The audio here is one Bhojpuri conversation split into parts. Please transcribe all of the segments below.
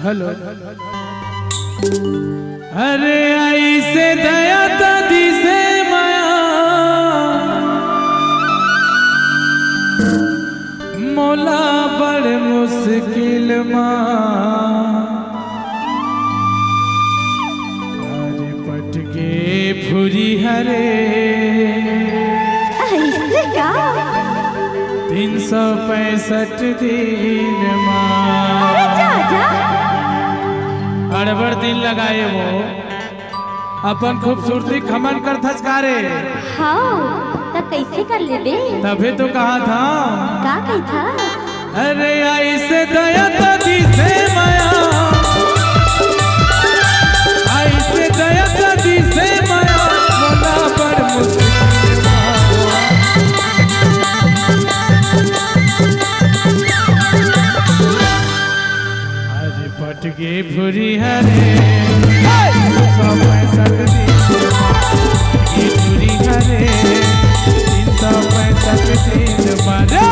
हेलो अरे आई से दया दादी से माया मोला बड़ मुश्किल अरे पटके फुरी हरे 365 दिन अड़बड़ दिन लगाए वो अपन खूबसूरती खमन कर थचकारे। हाँ तो कैसे कर ले बे? तभी तो कहा था का कही था? अरे आई से दया दादी से माया आई से दया दादी से माया मोला बड़ मुश्किल अरे पटके भूरी हरे 365 दिन भूरी हरे 365 दिन मारे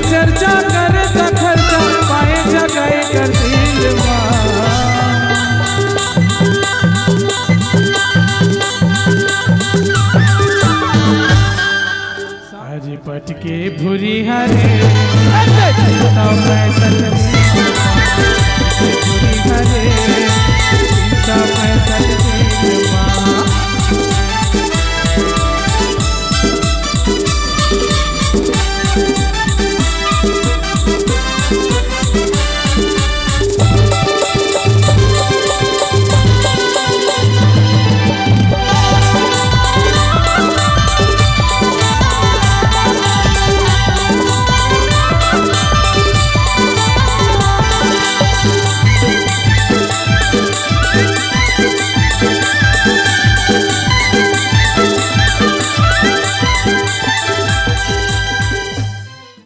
चर्चा करे तो खर्चा पाए जगह कर दिल सारी पटके भूरी हरे 365